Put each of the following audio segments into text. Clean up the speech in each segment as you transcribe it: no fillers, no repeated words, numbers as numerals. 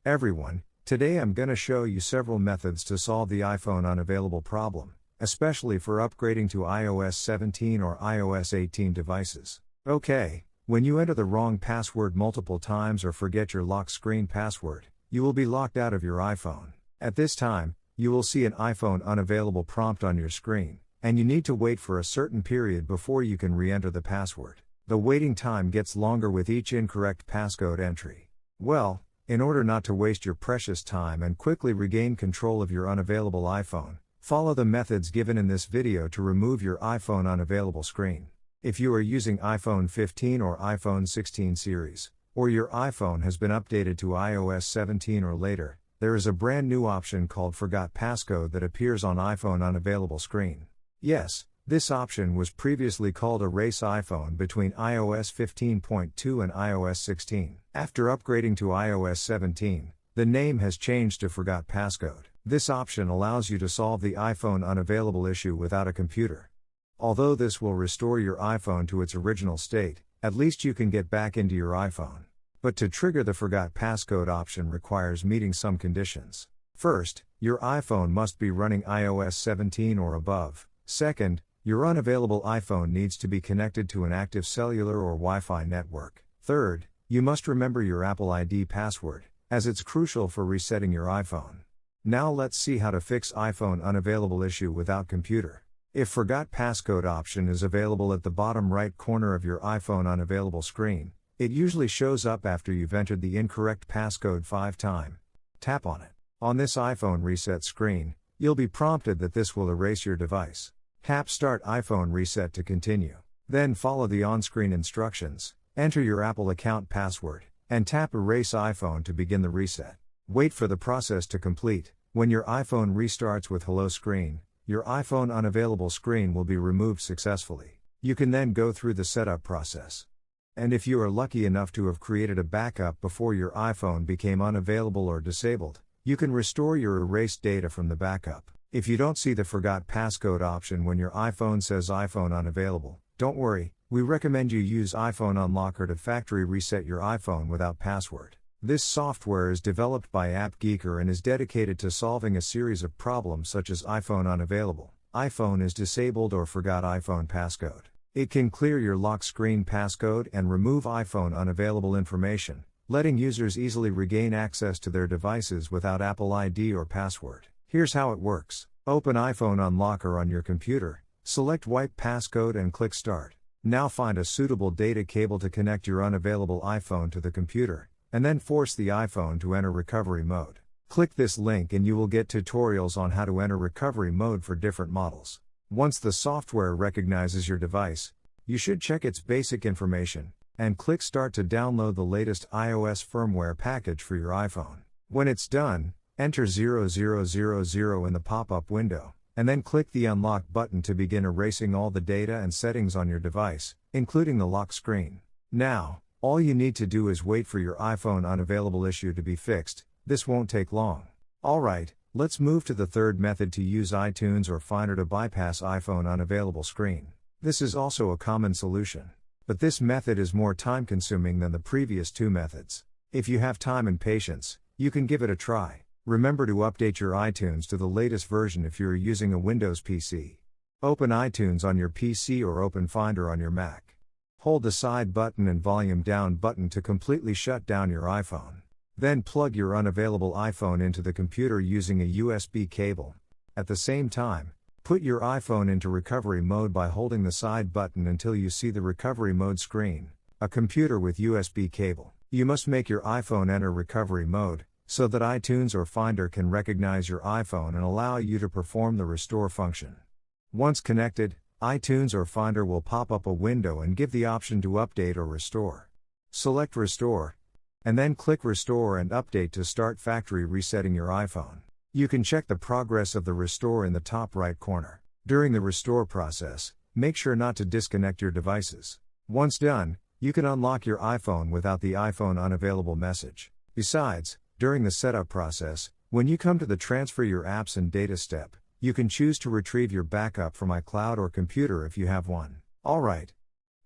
Everyone, today I'm gonna show you several methods to solve the iPhone unavailable problem, especially for upgrading to iOS 17 or iOS 18 devices. Okay, when you enter the wrong password multiple times or forget your lock screen password, you will be locked out of your iPhone. At this time, you will see an iPhone unavailable prompt on your screen, and you need to wait for a certain period before you can re-enter the password. The waiting time gets longer with each incorrect passcode entry. Well, in order not to waste your precious time and quickly regain control of your unavailable iPhone, follow the methods given in this video to remove your iPhone unavailable screen. If you are using iPhone 15 or iPhone 16 series, or your iPhone has been updated to iOS 17 or later, there is a brand new option called Forgot Passcode that appears on iPhone unavailable screen. Yes, this option was previously called Erase iPhone between iOS 15.2 and iOS 16. After upgrading to iOS 17, the name has changed to Forgot Passcode. This option allows you to solve the iPhone unavailable issue without a computer. Although this will restore your iPhone to its original state, at least you can get back into your iPhone. But to trigger the Forgot Passcode option requires meeting some conditions. First, your iPhone must be running iOS 17 or above. Second, your unavailable iPhone needs to be connected to an active cellular or Wi-Fi network. Third, you must remember your Apple ID password, as it's crucial for resetting your iPhone. Now let's see how to fix iPhone unavailable issue without computer. If Forgot Passcode option is available at the bottom right corner of your iPhone unavailable screen, it usually shows up after you've entered the incorrect passcode 5 times. Tap on it. On this iPhone reset screen, you'll be prompted that this will erase your device. Tap Start iPhone Reset to continue. Then follow the on-screen instructions, enter your Apple account password, and tap Erase iPhone to begin the reset. Wait for the process to complete. When your iPhone restarts with Hello screen, your iPhone unavailable screen will be removed successfully. You can then go through the setup process. And if you are lucky enough to have created a backup before your iPhone became unavailable or disabled, you can restore your erased data from the backup. If you don't see the Forgot Passcode option when your iPhone says iPhone unavailable, don't worry, we recommend you use iPhone Unlocker to factory reset your iPhone without password. This software is developed by AppGeeker and is dedicated to solving a series of problems such as iPhone unavailable, iPhone is disabled or forgot iPhone passcode. It can clear your lock screen passcode and remove iPhone unavailable information, letting users easily regain access to their devices without Apple ID or password. Here's how it works. Open iPhone Unlocker on your computer, select Wipe Passcode and click Start. Now find a suitable data cable to connect your unavailable iPhone to the computer, and then force the iPhone to enter recovery mode. Click this link and you will get tutorials on how to enter recovery mode for different models. Once the software recognizes your device, you should check its basic information, and click Start to download the latest iOS firmware package for your iPhone. When it's done, enter 0000 in the pop-up window, and then click the Unlock button to begin erasing all the data and settings on your device, including the lock screen. Now, all you need to do is wait for your iPhone unavailable issue to be fixed. This won't take long. Alright, let's move to the third method to use iTunes or Finder to bypass iPhone unavailable screen. This is also a common solution, but this method is more time-consuming than the previous two methods. If you have time and patience, you can give it a try. Remember to update your iTunes to the latest version if you are using a Windows PC. Open iTunes on your PC or open Finder on your Mac. Hold the side button and volume down button to completely shut down your iPhone. Then plug your unavailable iPhone into the computer using a USB cable. At the same time, put your iPhone into recovery mode by holding the side button until you see the recovery mode screen, a computer with USB cable. You must make your iPhone enter recovery mode, so that iTunes or Finder can recognize your iPhone and allow you to perform the restore function. Once connected, iTunes or Finder will pop up a window and give the option to update or restore. Select Restore, and then click Restore and Update to start factory resetting your iPhone. You can check the progress of the restore in the top right corner. During the restore process, make sure not to disconnect your devices. Once done, you can unlock your iPhone without the iPhone unavailable message. Besides, during the setup process, when you come to the Transfer Your Apps and Data step, you can choose to retrieve your backup from iCloud or computer if you have one. Alright.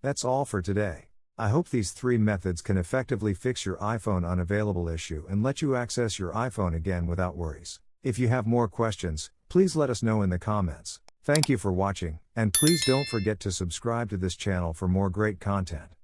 That's all for today. I hope these 3 methods can effectively fix your iPhone unavailable issue and let you access your iPhone again without worries. If you have more questions, please let us know in the comments. Thank you for watching, and please don't forget to subscribe to this channel for more great content.